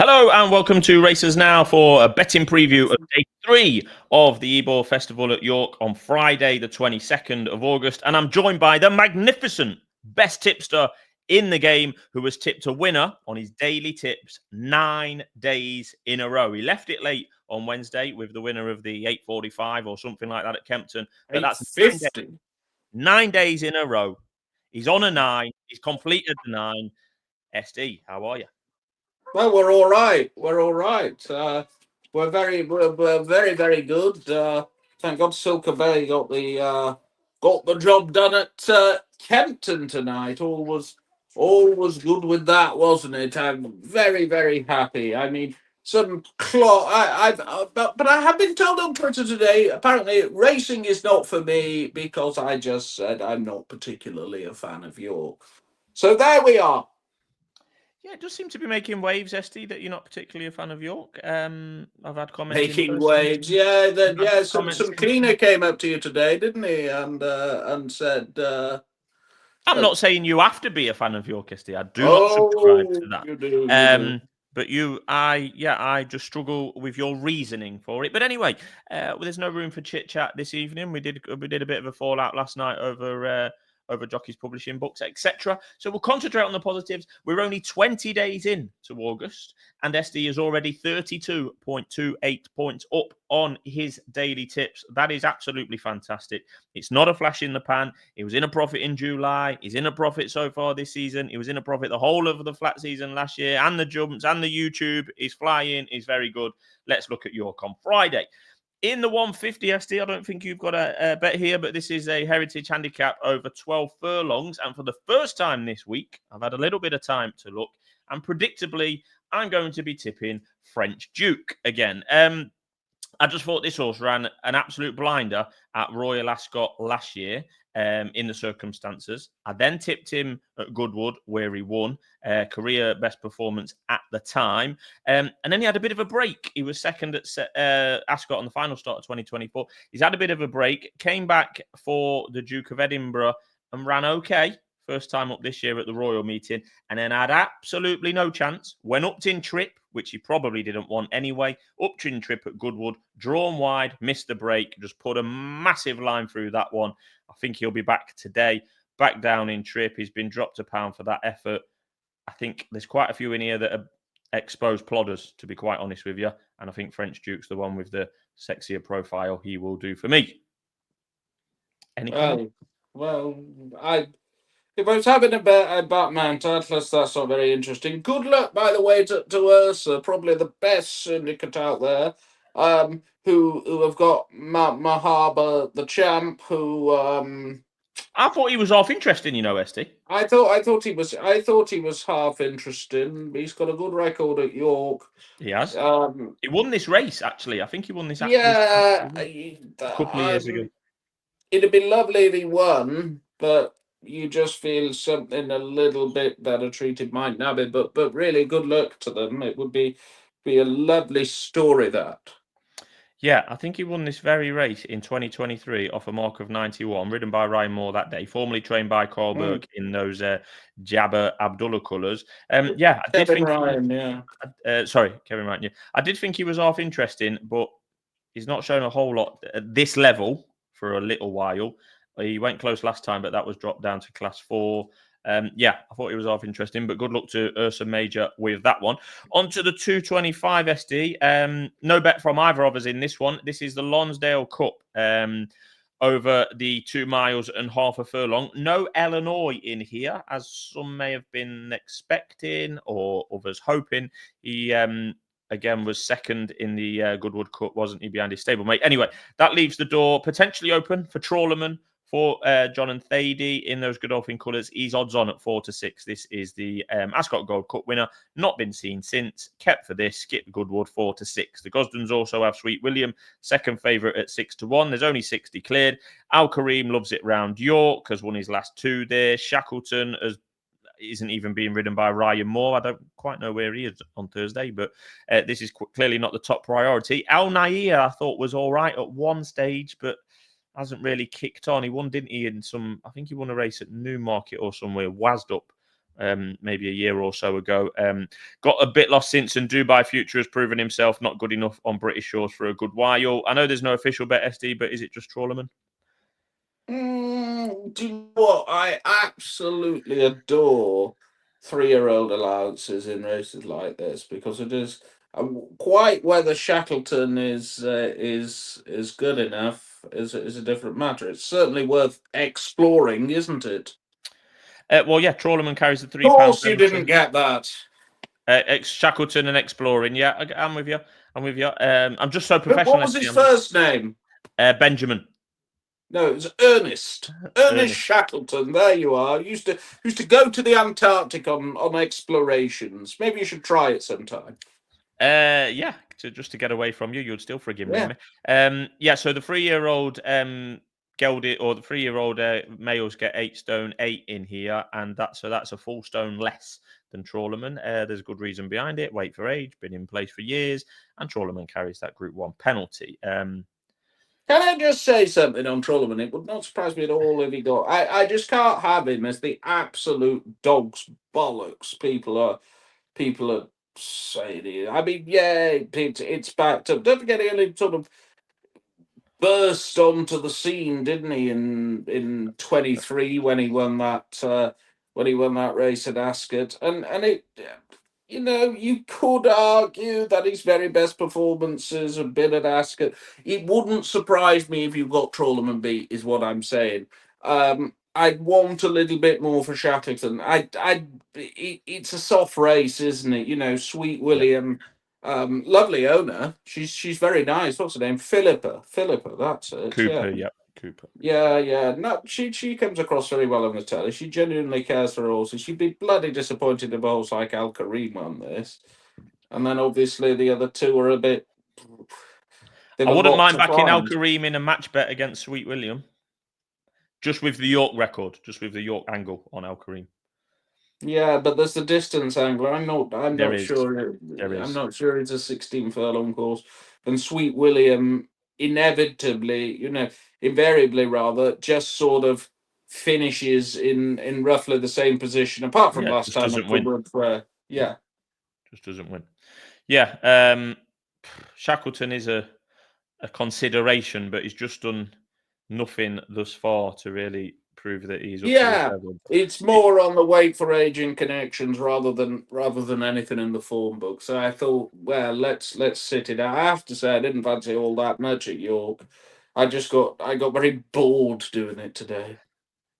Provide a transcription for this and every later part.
Hello and welcome to Racers Now for a betting preview of day 3 of the Ebor Festival at York on Friday, the 22nd of August. And I'm joined by the magnificent best tipster in the game who has tipped a winner on his daily tips 9 days in a row. He left it late on Wednesday with the winner of the 8:45 or something like that at Kempton. But that's 8:50. 9 days in a row. He's on a 9. He's completed the 9. SD, how are you? Well, we're all right. We're all right. We're very, very good. Thank God, Silka Bay got the job done at Kempton tonight. All was good with that, wasn't it? I'm very, very happy. I mean, but I have been told on Twitter today. Apparently, racing is not for me because I just said I'm not particularly a fan of York. So there we are. Yeah, it does seem to be making waves, SD, that you're not particularly a fan of York. I've had comments. Making waves, yeah. Some comments. cleaner came up to you today, didn't he? And said, I'm not saying you have to be a fan of York, SD. I do not subscribe "Oh, to that. you do." But I just struggle with your reasoning for it. But anyway, there's no room for chit chat this evening. We did a bit of a fallout last night over jockeys publishing books, etc. So we'll concentrate on the positives. We're only 20 days in to August, and SD is already 32.28 points up on his daily tips. That is absolutely fantastic. It's not a flash in the pan. He was in a profit in July. He's in a profit so far this season. He was in a profit the whole of the flat season last year, and the jumps and the YouTube. He's flying. He's very good. Let's look at York on Friday. In the 150 SD, I don't think you've got a bet here, but this is a heritage handicap over 12 furlongs. And for the first time this week, I've had a little bit of time to look. And predictably, I'm going to be tipping French Duke again. I just thought this horse ran an absolute blinder at Royal Ascot last year in the circumstances. I then tipped him at Goodwood, where he won, career best performance at the time. And then he had a bit of a break. He was second at Ascot on the final start of 2024. He's had a bit of a break, came back for the Duke of Edinburgh and ran okay. First time up this year at the Royal meeting, and then had absolutely no chance. Went up in trip, which he probably didn't want anyway. Up in trip at Goodwood, drawn wide, missed the break, just put a massive line through that one. I think he'll be back today, back down in trip. He's been dropped a pound for that effort. I think there's quite a few in here that are exposed plodders, to be quite honest with you. And I think French Duke's the one with the sexier profile. He will do for me. Any comment? If I was having a bet about Mount Atlas, that's not very interesting. Good luck, by the way, to us. Probably the best syndicate out there. Who have got Mahaba, the champ, who I thought he was half interesting, ST. I thought he was half interesting. He's got a good record at York. He has. He won this race, actually. I think he won this. Yeah, A couple of years ago. It'd be lovely if he won, but you just feel something a little bit better treated might not be. But really, good luck to them. It would be a lovely story, that. Yeah, I think he won this very race in 2023 off a mark of 91, ridden by Ryan Moore that day, formerly trained by Carl Burke in those Jabba Abdullah colours. Yeah, I did think Ryan, yeah. Sorry, Kevin Ryan. Yeah. I did think he was half interesting, but he's not shown a whole lot at this level for a little while. He went close last time, but that was dropped down to class 4. Yeah, I thought he was half interesting, but good luck to Ursa Major with that one. On to the 225 SD. No bet from either of us in this one. This is the Lonsdale Cup over the 2 miles and half a furlong. No Illinois in here, as some may have been expecting or others hoping. He again was second in the Goodwood Cup, wasn't he, behind his stablemate? Anyway, that leaves the door potentially open for Trawlerman, for John and Thady in those Godolphin colours. He's odds on at 4-6. This is the Ascot Gold Cup winner. Not been seen since. Kept for this. Skip Goodwood 4-6. The Gosdens also have Sweet William, second favourite at 6-1. There's only 6 declared. Al Kareem loves it round York, has won his last 2 there. Shackleton isn't even being ridden by Ryan Moore. I don't quite know where he is on Thursday, but this is clearly not the top priority. Al Nair, I thought, was all right at one stage, but hasn't really kicked on. He won, didn't he, I think he won a race at Newmarket or somewhere, wazzed up maybe a year or so ago. Got a bit lost since, and Dubai Future has proven himself not good enough on British shores for a good while. I know there's no official bet, SD, but is it just Trawlerman? Do you know what? I absolutely adore 3-year-old allowances in races like this because it is quite whether Shackleton is good enough is a different matter. It's certainly worth exploring, isn't it? Well, yeah, Trawlerman carries the Of £3 course, you didn't penalty. get that. Shackleton and Exploring. Yeah, I'm with you. I'm with you. I'm just so What professional, was SD. his first name? Benjamin. No, it was Ernest. Ernest Ernest. Shackleton. There you are. Used to go to the Antarctic on explorations. Maybe you should try it sometime. Yeah, just to get away from you, you'd still frigging ring Yeah. me. Yeah. So the 3-year-old gelded, or the 3-year-old males get 8 stone 8 in here, and that's a full stone less than Trawlerman. There's a good reason behind it. Weight for age, been in place for years, and Trawlerman carries that Group 1 penalty. Can I just say something on Trulliman? It would not surprise me at all if he got. I just can't have him as the absolute dog's bollocks. People are saying. I mean, yeah, it's backed up. Don't forget, he only sort of burst onto the scene, didn't he? In 23 when he won that race at Ascot, and it. You could argue that his very best performances have been at Ascot. It wouldn't surprise me if you got Trawlerman beat, is what I'm saying. I'd want a little bit more for Shackleton. It's a soft race, isn't it? Sweet Yeah, William, lovely owner. She's very nice. What's her name? Philippa, that's it. Yeah. Cooper. Yeah, Cooper. Yeah, yeah. No, she comes across very well on the telly. She genuinely cares for her horses. She'd be bloody disappointed if a horse like Al Kareem on this. And then obviously the other two are a bit. They've I a wouldn't lot mind to backing Al find. Kareem in a match bet against Sweet William, just with the York record, just with the York angle on Al Kareem. Yeah, but there's the distance angle. I'm not. I'm There not is, sure. there I'm is. not sure it's a 16 furlong course. And Sweet William inevitably, invariably rather, just sort of finishes in roughly the same position. Apart from Yeah, last just time at doesn't win. Goodwood, where yeah. Just doesn't win. Yeah, Shackleton is a consideration, but he's just done nothing thus far to really prove that he's up to this Yeah, level. it's more on the wait for aging connections rather than anything in the form book. So I thought, well, let's sit it out. I have to say, I didn't fancy all that much at York. I got very bored doing it today.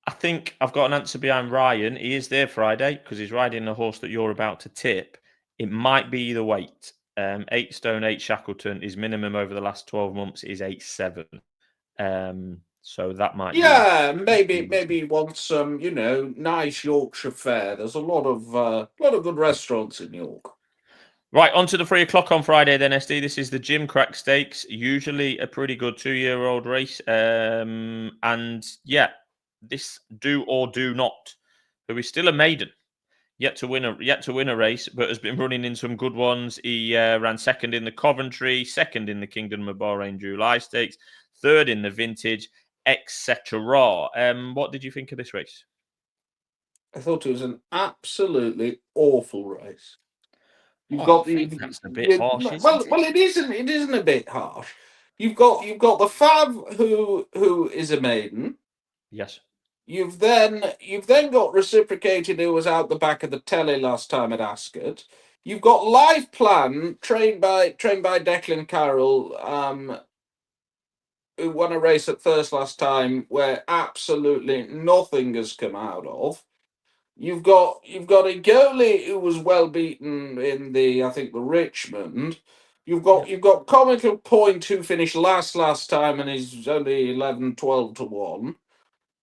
I think I've got an answer behind Ryan. He is there Friday because he's riding a horse that you're about to tip. It might be the weight. 8 stone 8 Shackleton. His minimum over the last 12 months is 8'7". So that might be Yeah, the maybe reason. maybe you want some, nice Yorkshire fare. There's a lot of good restaurants in York. Right, on to the 3 o'clock on Friday then, SD. This is the Gimcrack Stakes, usually a pretty good 2-year-old race. And yeah, this do or do not, who is still a maiden, yet to win a race, but has been running in some good ones. He ran second in the Coventry, second in the Kingdom of Bahrain July Stakes, third in the Vintage, etc. What did you think of this race? I thought it was an absolutely awful race. You've Oh, I got think the that's a bit harsh, isn't it? well, it isn't a bit harsh. You've got the Fav who is a maiden. Yes. You've then got Reciprocated who was out the back of the telly last time at Ascot. You've got Life Plan trained by Declan Carroll, who won a race at first last time where absolutely nothing has come out of. You've got a goalie who was well beaten in I think the Richmond. Yeah. You've got Comical Point who finished last time and is only 11, 12 to 1.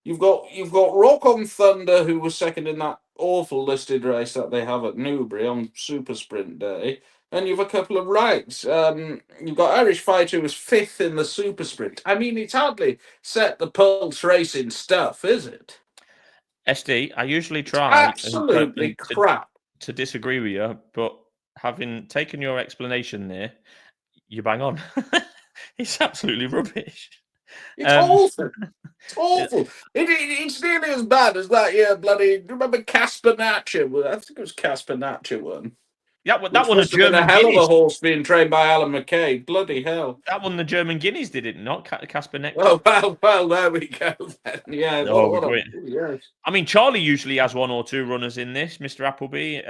You've got Rock on Thunder who was second in that awful listed race that they have at Newbury on Super Sprint Day. And you've a couple of rights. You've got Irish Fight who was fifth in the Super Sprint. I mean, it's hardly set the pulse racing stuff, is it? SD, I usually It's try absolutely and crap. to disagree with you, but having taken your explanation there, you bang on. It's absolutely rubbish. It's awful. It's awful. It's nearly as bad as that. Yeah, bloody. Do you remember Casper Natcher? Well, I think it was Casper Natcher one. Yeah, that Which one the must have been a German hell of a Guineas. horse being trained by Alan McKay. Bloody hell. That one the German Guineas did it, not Casper Nectar. Oh, well, there we go then. Yeah, Oh, what we're a... going. Yes. I mean, Charlie usually has one or two runners in this. Mr. Appleby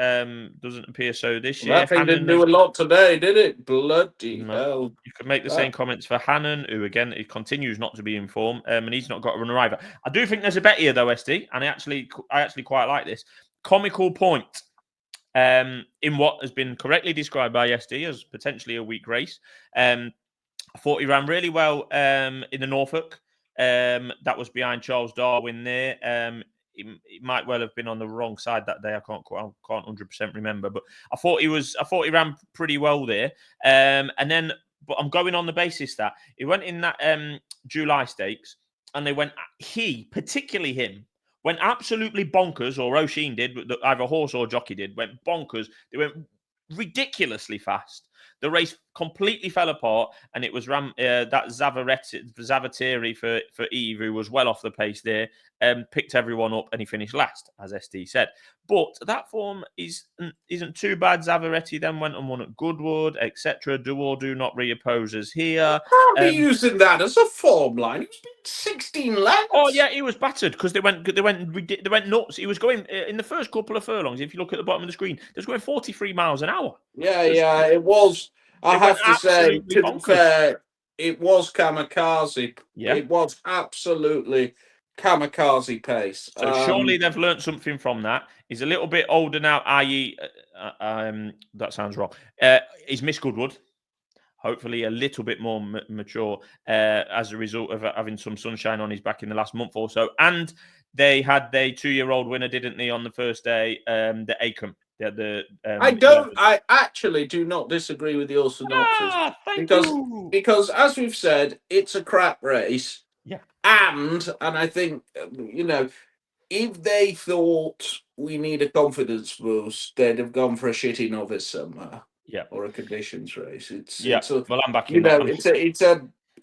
doesn't appear so this Well, year. that thing didn't Hannon do has a lot today, did it? Bloody no. hell. You could make the That... same comments for Hannon, who again he continues not to be in form, and he's not got a runner either. I do think there's a bet here though, SD, and I actually quite like this. Comical Point, in what has been correctly described by SD as potentially a weak race. I thought he ran really well in the Norfolk. That was behind Charles Darwin there. He might well have been on the wrong side that day. I can't 100% remember, but I thought he ran pretty well there. But I'm going on the basis that he went in that July Stakes, and particularly him, went absolutely bonkers, or O'Sheen did, either horse or jockey did, went bonkers. They went ridiculously fast. The race completely fell apart, and it was that Zavateri for Eve, who was well off the pace there, picked everyone up, and he finished last, as SD said. But that form isn't too bad. Zavaretti then went and won at Goodwood, etc. Do or do not reopposes here. Can't be using that as a form line. He was being 16 lengths. Oh yeah, he was battered because they went nuts. He was going in the first couple of furlongs. If you look at the bottom of the screen, they was going 43 miles an hour. Yeah, it was. I have to say, to be fair, it was kamikaze. Yeah. It was absolutely kamikaze pace. So surely they've learned something from that. He's a little bit older now, i.e., that sounds wrong. He's Miss Goodwood. Hopefully a little bit more mature as a result of having some sunshine on his back in the last month or so. And they had their 2-year-old winner, didn't they, on the first day, the Acom. I actually do not disagree with your synopsis. Because as we've said, it's a crap race. Yeah. And I think, if they thought we need a confidence boost, they'd have gone for a shitty novice somewhere. Yeah. Or a conditions race. Well, I'm back in that.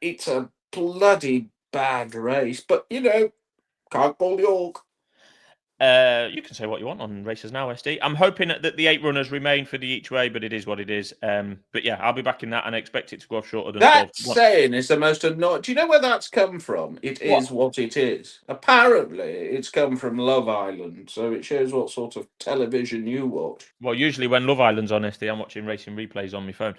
It's a bloody bad race, but can't call York. You can say what you want on races now, SD. I'm hoping that the 8 runners remain for the each way, but it is what it is. But yeah, I'll be back in that, and I expect it to go off shorter than that 12. Saying is the most annoying. Do you know where that's come from? It is what it is. Apparently, it's come from Love Island, so it shows what sort of television you watch. Well, usually when Love Island's on, SD, I'm watching racing replays on my phone.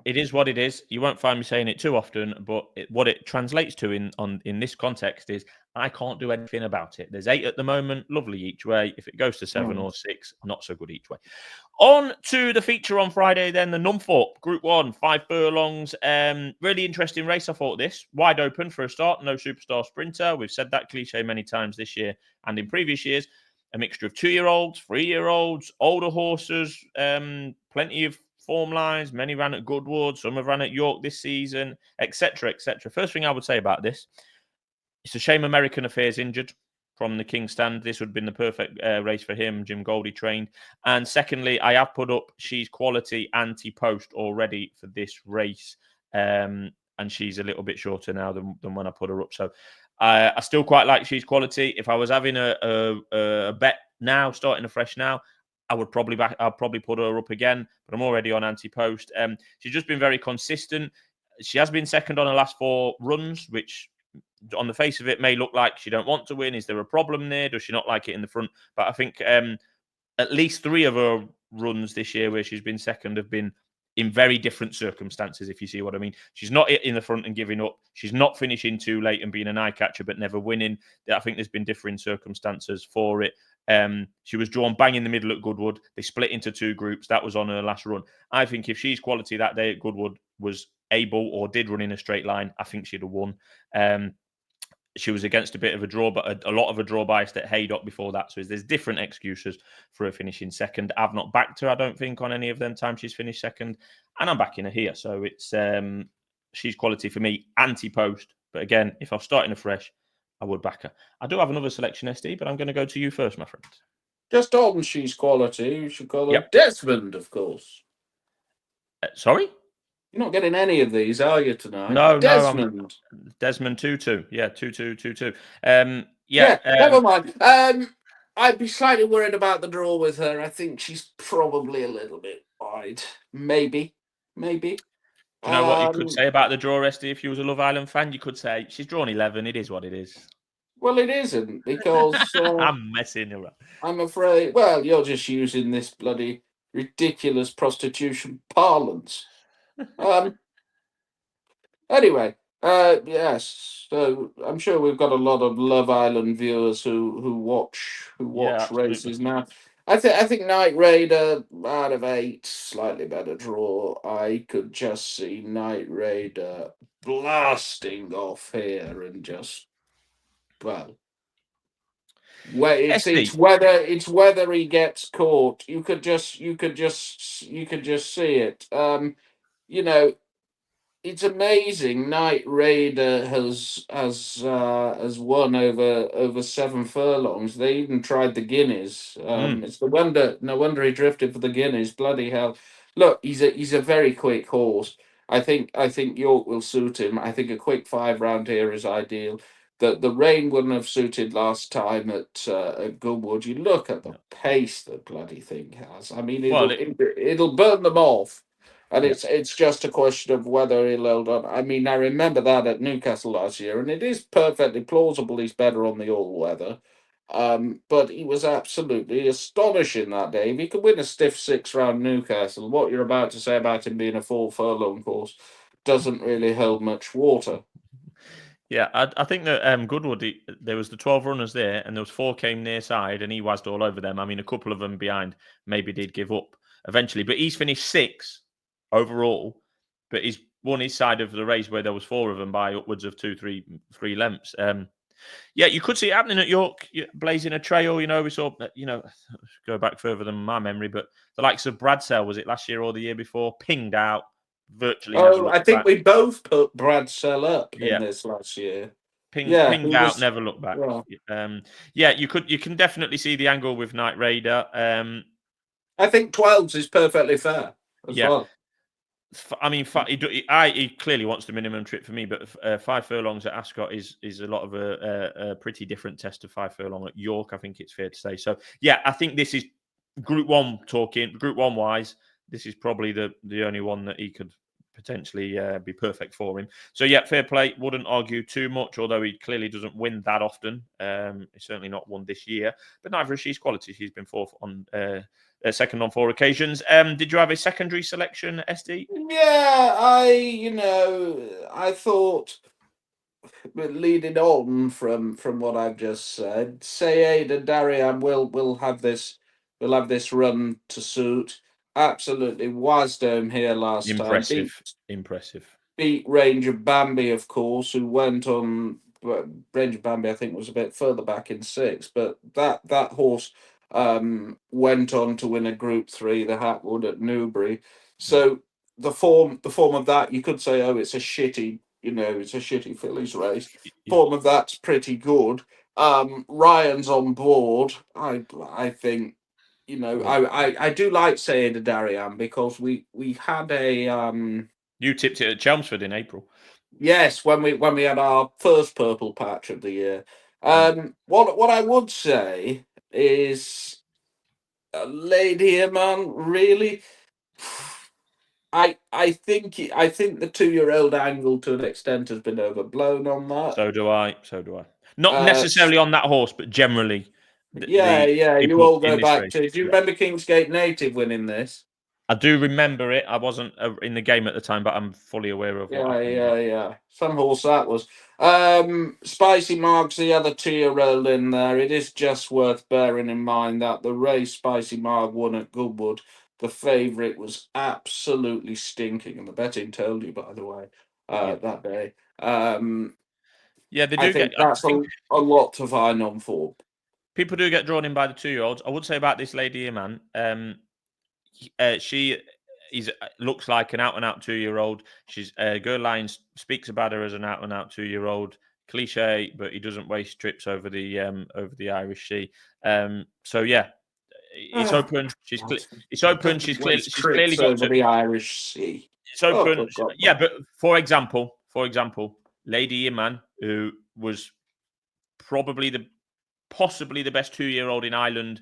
It is what it is. You won't find me saying it too often, but what it translates to in this context is I can't do anything about it. There's 8 at the moment, lovely each way. If it goes to 7 or 6, not so good each way. On to the feature on Friday then, the Nunthorpe Group 1, 5 furlongs. Really interesting race, I thought this. Wide open for a start, no superstar sprinter. We've said that cliche many times this year and in previous years. A mixture of 2-year-olds, 3-year-olds, older horses, plenty of form lines. Many ran at Goodwood, some have ran at York this season, etc., etc. First thing I would say about this, it's a shame American Affairs injured from the King Stand. This would have been the perfect race for him. Jim Goldie trained. And secondly, I have put up She's Quality anti-post already for this race. And she's a little bit shorter now than when I put her up. So I still quite like She's Quality. If I was having a bet now, starting afresh now, I'll probably put her up again, but I'm already on anti-post. She's just been very consistent. She has been second on her last 4 runs, which on the face of it may look like she don't want to win. Is there a problem there? Does she not like it in the front? But I think at least 3 of her runs this year where she's been second have been in very different circumstances, if you see what I mean. She's not in the front and giving up. She's not finishing too late and being an eye catcher but never winning. I think there's been differing circumstances for it. She was drawn bang in the middle at Goodwood. They split into 2 groups. That was on her last run. I think if She's Quality that day at Goodwood was able or did run in a straight line, I think she'd have won. She was against a bit of a draw, but a lot of a draw biased at Haydock before that. So there's different excuses for her finishing second. I've not backed her, I don't think, on any of them times she's finished second. And I'm backing her here. So it's She's Quality for me, anti-post. But again, if I'm starting afresh, I would back her. I do have another selection, SD, but I'm going to go to you first, my friend. Just on She's Quality, you should call her Desmond, of course. Sorry? You're not getting any of these, are you, tonight? No, Desmond. Desmond 2-2. Yeah, 2-2, 2-2. Yeah, never mind. I'd be slightly worried about the draw with her. I think she's probably a little bit wide. Maybe. Maybe. Do you know what you could Um, say about the draw, Esty? If you was a Love Island fan, you could say she's drawn 11. It is what it is. well, it isn't because I'm messing around. I'm afraid. Well, you're just using this bloody ridiculous prostitution parlance. Um, Anyway, yes. So I'm sure we've got a lot of Love Island viewers who Yeah, watch absolutely. races now. I think Knight Raider out of 8, slightly better draw. I could just see Knight Raider blasting off here and just, well, Esty, it's whether he gets caught. You could just see it. You know, it's amazing. Knight Raider has won over 7 furlongs. They even tried the Guineas. It's the wonder. No wonder he drifted for the Guineas. Bloody hell! Look, he's a very quick horse. I think York will suit him. I think a quick 5 round here is ideal. The rain wouldn't have suited last time at Goodwood. You look at the no. pace the bloody thing has. I mean, Well, it'll burn them off. And yeah. it's just a question of whether he'll hold on. I mean, I remember that at Newcastle last year, and it is perfectly plausible he's better on the all weather. But he was absolutely astonishing that day. If he could win a stiff 6 round Newcastle, what you're about to say about him being a 4 furlong course doesn't really hold much water. Yeah, I think that Goodwood, there was the 12 runners there, and there was 4 came near side, and he wazzed all over them. I mean, a couple of them behind maybe did give up eventually, but he's finished 6 overall, but he's won his side of the race where there was 4 of them by upwards of 3 lengths. Yeah, you could see it happening at York, blazing a trail. We saw, go back further than my memory, but the likes of Bradsell, was it last year or the year before, pinged out, virtually never Oh, I looked think back. we both put Bradsell up in Yeah, this last year. Yeah, pinged he out, was. never looked back. Yeah, Yeah, you can definitely see the angle with Knight Raider. I think 12s is perfectly fair as Yeah, well. I mean, he clearly wants the minimum trip for me, but 5 furlongs at Ascot is a lot of a pretty different test to 5 furlong at York. I think it's fair to say. So yeah, I think this is Group One talking. Group One wise, this is probably the only one that he could potentially be perfect for him. So yeah, fair play. Wouldn't argue too much, although he clearly doesn't win that often. He's certainly not won this year, but neither is she's quality. She's been fourth on. Second on 4 occasions. Did you have a secondary selection, SD? Yeah, I thought, but leading on from what I've just said, Sayidah Dariyan will have this run to suit. Absolutely Wasdome here last time. Impressive. Impressive. Beat Ranger Bambi, of course, who went on. Well, Ranger Bambi, I think, was a bit further back in 6, but that horse went on to win a Group 3, the Hatwood at Newbury. Mm. So the form of that, you could say, oh, it's a shitty Phillies race. Yeah. Form of that's pretty good. Ryan's on board. I think. Well, I do like Sayidah Dariyan because we had a you tipped it at Chelmsford in April. yes, when we had our first purple patch of the year. Mm. What I would say is, Lady man, really, I think the 2-year-old angle to an extent has been overblown on that. So do I. So do I. Not Uh, necessarily on that horse, but generally yeah, yeah, you people all in go this back race. to. Do you Yeah. remember Kingsgate Native winning this? I do remember it. I wasn't in the game at the time, but I'm fully aware of what Yeah, happened. yeah, yeah. Some horse that was. Spicy Mark's the other 2-year-old in there. It is just worth bearing in mind that the race Spicy Mark won at Goodwood, the favourite was absolutely stinking, and the betting told you, by the way, Yeah. that day. Um, Yeah, they I do get. think I that's think a lot to find on for. people do get drawn in by the 2-year-olds. I would say about this lady here, man. She looks like an out and out 2-year-old. She's Girl Lines speaks about her as an out and out 2-year-old. Cliche, but he doesn't waste trips over the Irish Sea. So yeah, it's Oh, open. God. It's open. Doesn't She's waste clearly got trips over to. the Irish Sea. It's open. for God's Yeah, sake. but for example, Lady Iman, who was possibly the best 2-year-old in Ireland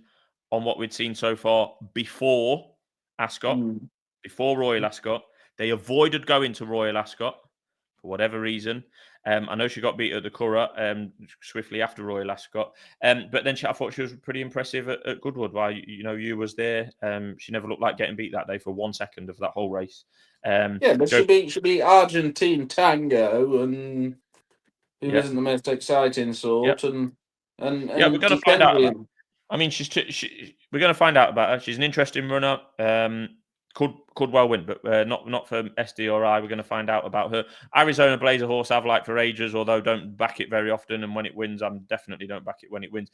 on what we'd seen so far before Ascot, Mm. before Royal Ascot. They avoided going to Royal Ascot for whatever reason. I know she got beat at the Curragh swiftly after Royal Ascot, but then I thought she was pretty impressive at Goodwood. While you was there, she never looked like getting beat that day for 1 second of that whole race. Yeah, but Go, she beat Argentine Tango, and who yeah, isn't the most exciting yeah, sort, yeah. We're and going to find out about. defending. I mean, we're going to find out about her. She's an interesting runner. Could well win, but not for SD or I. We're going to find out about her. Arizona Blazer horse I've liked for ages, although don't back it very often. And when it wins, I'm definitely don't back it when it wins.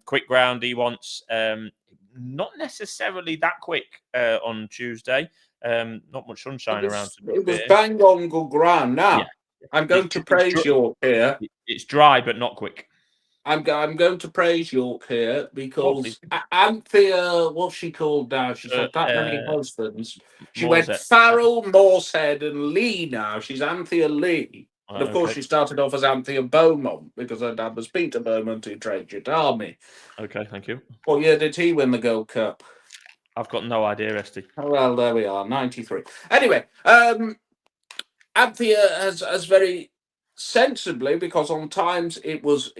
Quick ground he wants. Not necessarily that quick on Tuesday. Not much sunshine around, to be It was fair. bang on good ground. Yeah, Now I'm going to praise York here. it's dry but not quick. I'm going to praise York here Oh, please. because Anthea, what's she called now? She's had that many husbands. She went Morzet. Farrell, Morsehead, and Lee now. She's Anthea Lee. And of course, Okay. she started off as Anthea Beaumont because her dad was Peter Beaumont who trained at Army. Okay, thank you. What year did he win the Gold Cup? I've got no idea, Esty. Oh, well, there we are, 93. Anyway, Anthea has very sensibly, because on times it was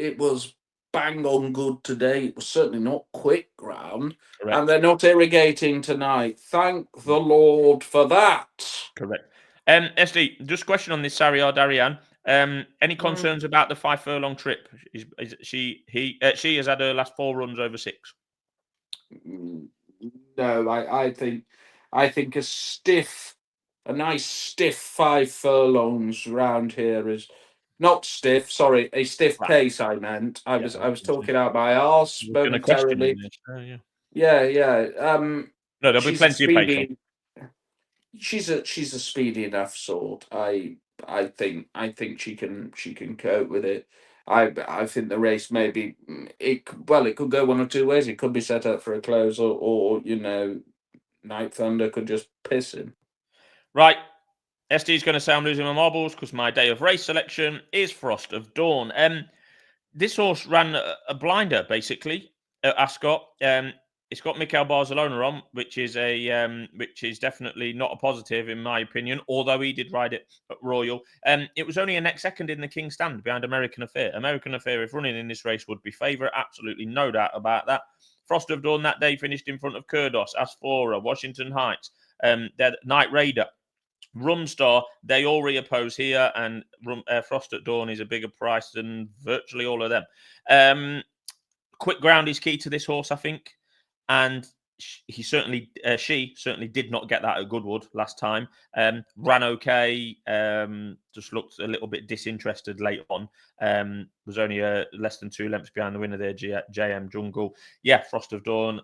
bang on good today. It was certainly not quick ground, Correct. and they're not irrigating tonight. Thank the Lord for that. Correct. SD, just a question on this Sayidah Dariyan. Any concerns about the 5 furlong trip? She has had her last 4 runs over 6. No, I think a nice stiff 5 furlongs round here is not stiff. Sorry, a stiff Right. pace. I meant. I Yeah, was talking out my arse I was going to question you momentarily. this. Yeah, yeah. No, there'll be She's a plenty of pace on. speedy. She's a speedy enough sort. I think she can cope with it. I think the race maybe it could go one or two ways. It could be set up for a close, or Night Thunder could just piss him. Right. SD is going to say I'm losing my marbles because my day of race selection is Frost of Dawn. This horse ran a blinder basically at Ascot. It's got Mikel Barcelona on, which is definitely not a positive in my opinion. Although he did ride it at Royal, it was only a next second in the King's Stand behind American Affair. American Affair, if running in this race, would be favourite. Absolutely no doubt about that. Frost of Dawn that day finished in front of Kurdos, Asfora, Washington Heights, their Night Raider. Rumstar, they all reoppose here, and Frost at Dawn is a bigger price than virtually all of them. Quick ground is key to this horse, I think, and she certainly did not get that at Goodwood last time. Ran okay, just looked a little bit disinterested late on. Was only less than 2 lengths behind the winner there, JM Jungle. Yeah, Frost of Dawn,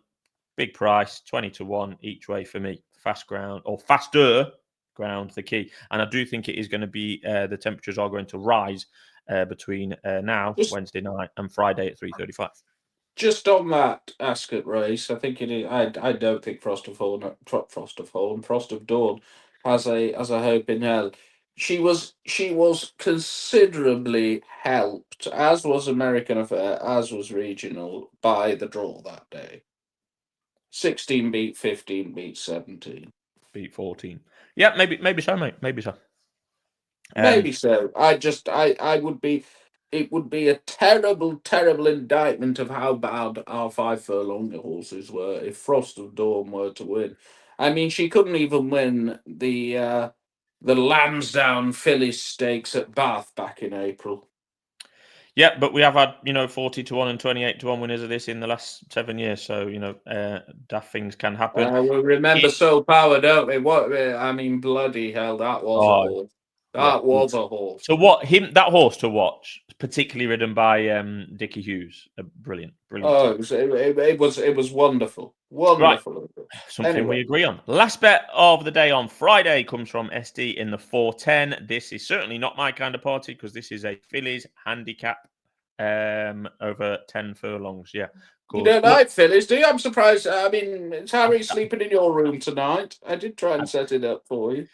big price, 20-1 each way for me. Fast ground or faster ground, the key. And I do think it is going to be the temperatures are going to rise between now, Wednesday night, and Friday at 3:35. Just on that Ascot race, I think it is. I don't think Frost of Dawn has a hope in hell. She was considerably helped, as was American Affair, as was Regional, by the draw that day. 16 beat 15 beat 17. Beat 14. Yeah, maybe so, mate. Maybe so. Maybe so. I would be. It would be a terrible, terrible indictment of how bad our 5 furlong horses were if Frost of Dawn were to win. I mean, she couldn't even win the Lansdowne Phillies Stakes at Bath back in April. Yeah, but we have had 40-1 and 28-1 winners of this in the last 7 years. So daft things can happen. We remember Soul Power, don't we? I mean, bloody hell, that was a horse. That was a horse. So that horse to watch, particularly ridden by Dickie Hughes, brilliant. Oh, it was wonderful, wonderful. Right. Something we agree on. Last bet of the day on Friday comes from SD in the 410. This is certainly not my kind of party because this is a Phillies handicap over 10 furlongs. Yeah. You don't like Phillies, do you? I'm surprised. I mean, is Harry sleeping in your room tonight? I did try and set it up for you.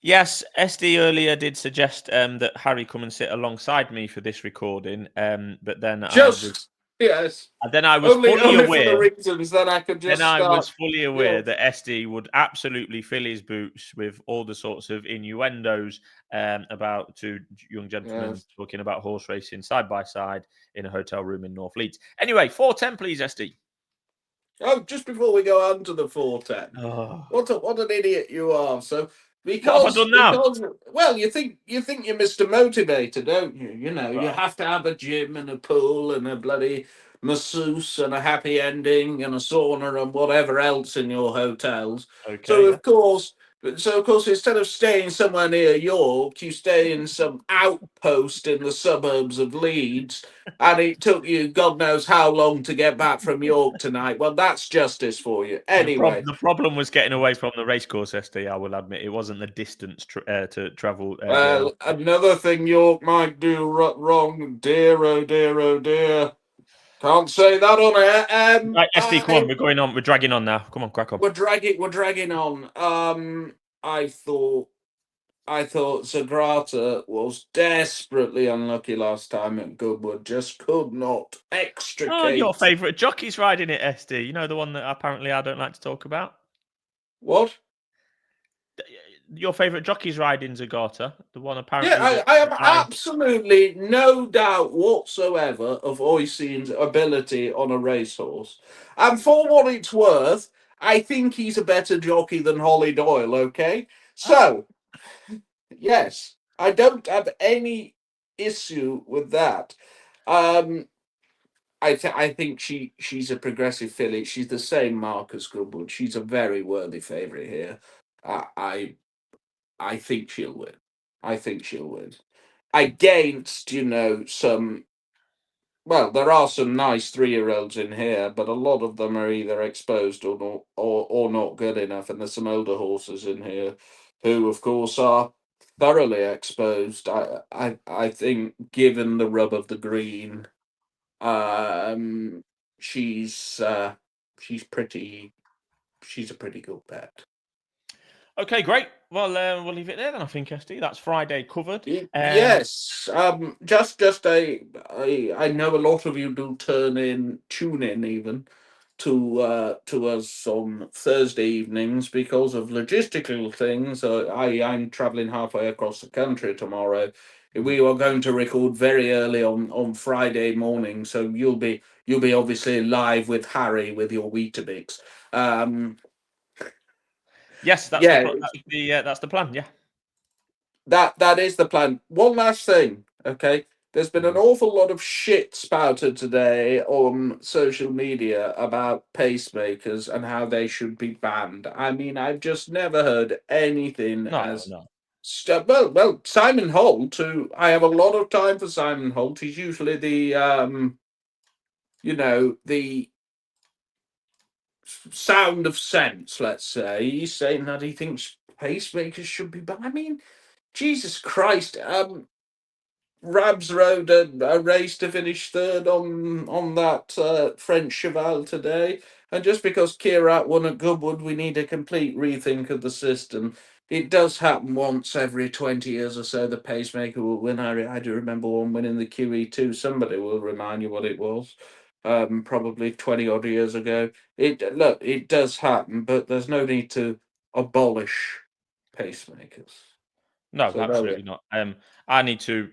Yes, SD earlier did suggest that Harry come and sit alongside me for this recording, but then Yes. I was fully Only for the aware. reasons that I could Then just I was start. fully aware Yes. that SD would absolutely fill his boots with all the sorts of innuendos about two young gentlemen Yes. talking about horse racing side by side in a hotel room in North Leeds. Anyway, 410, please, SD. Oh, just before we go on to the 410, Oh, what an idiot you are! So what have I done now? well, you think you're Mr. Motivator, don't you? You know, you Right. have to have a gym and a pool and a bloody masseuse and a happy ending and a sauna and whatever else in your hotels. So Okay, yeah. of course. So of course, instead of staying somewhere near York, you stay in some outpost in the suburbs of Leeds, and it took you God knows how long to get back from York tonight. Well, that's justice for you. Anyway, The problem was getting away from the racecourse, SD. I will admit it wasn't the distance to travel. well, another thing York might do wrong, dear, oh dear, oh dear. Can't say that on air. Right, SD, come on, we're going on. We're dragging on now. Come on, crack on. We're dragging on. I thought Zgharta was desperately unlucky last time at Goodwood. Just could not Oh, your extricate. favourite jockey's riding it, SD. You know the one that apparently I don't like to talk about. What? Your favourite jockey's riding Zgharta, the one Yeah, apparently I, that I have I. absolutely no doubt whatsoever of Oisin's ability on a racehorse. And for what it's worth, I think he's a better jockey than Holly Doyle, okay? Oh, So, yes, I don't have any issue with that. Um, I think she's a progressive filly. She's the same mark as Goodwood. She's a very worthy favourite here. I I think she'll win. I think she'll win against, some. Well, there are some nice 3-year-olds in here, but a lot of them are either exposed or not, or not good enough. And there's some older horses in here who, of course, are thoroughly exposed. I think, given the rub of the green, um, she's she's pretty. She's a pretty good bet. okay, great. Well, we'll leave it there then. I think, SD. That's Friday covered. Yes. Just I know a lot of you do tune in even to us on Thursday evenings because of logistical things. I'm traveling halfway across the country tomorrow. Mm. We are going to record very early on Friday morning, so you'll be obviously live with Harry with your Weetabix. Um, Yes, that's the yeah, that's the plan. Yeah. that is the plan. One last thing, okay? There's been an Mm. awful lot of shit spouted today on social media about pacemakers and how they should be banned. I mean, I've just never heard anything No, as no. well. Simon Holt, who I have a lot of time for. Simon Holt. He's usually the sound of sense. Let's say he's saying that he thinks pacemakers should be banned. I mean, Jesus Christ. Rabs rode a race to finish third on that French Cheval today, and just because Kierat won at Goodwood, we need a complete rethink of the system. It does happen once every 20 years or so. The pacemaker will win. I do remember one winning the QE2. Somebody will remind you what it was. Probably 20 odd years ago. It does happen, but there's no need to abolish pacemakers. No, So there we are. absolutely not. I need to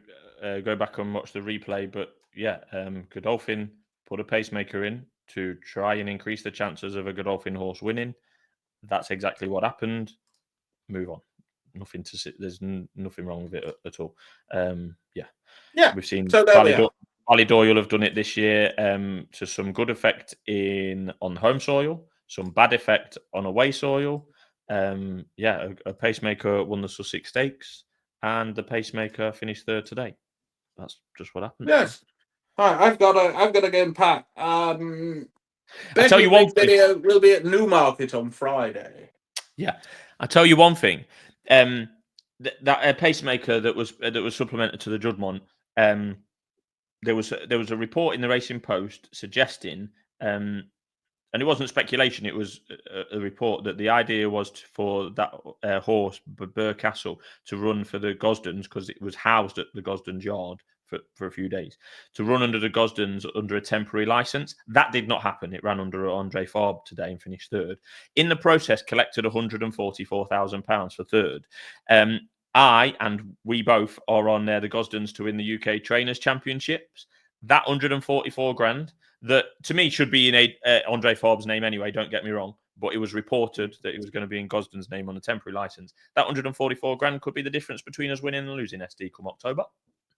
go back and watch the replay, but yeah, Godolphin put a pacemaker in to try and increase the chances of a Godolphin horse winning. That's exactly what happened. Move on. Nothing to sit. There's nothing wrong with it at all. Yeah, Yeah. we've seen So there we are. Ballydoyle have done it this year to some good effect on home soil, some bad effect on away soil. Yeah, a pacemaker won the Sussex Stakes, and the pacemaker finished third today. That's just what happened. Yeah. Yes. All right, I've got to go and pack. I tell Betting you one Big thing. Video will be at Newmarket on Friday. Yeah, I tell you one thing. That pacemaker that was supplemented to the Judmont. There was a report in the Racing Post suggesting and it wasn't speculation, it was a report that the idea was for that horse, Burcastle, to run for the Gosdens because it was housed at the Gosdens yard for a few days, to run under the Gosdens under a temporary license. That did not happen. It ran under Andre Fabre today and finished third. In the process, collected £144,000 for third. I and we both are on the Gosdens to win the UK Trainers Championships. That 144 grand, that to me should be in Andre Fabre's name anyway, don't get me wrong, but it was reported that it was going to be in Gosden's name on a temporary license. That 144 grand could be the difference between us winning and losing SD come October.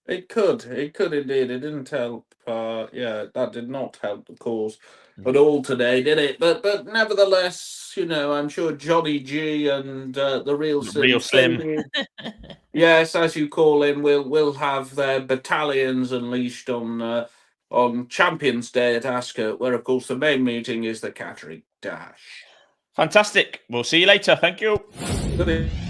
It could indeed. It didn't help. That did not help the cause at all today, did it? But nevertheless, I'm sure Johnny G and the real Slim. Yes, as you call him, will have their battalions unleashed on Champions Day at Ascot, where of course the main meeting is the Catterick Dash. Fantastic. We'll see you later. Thank you. Good evening.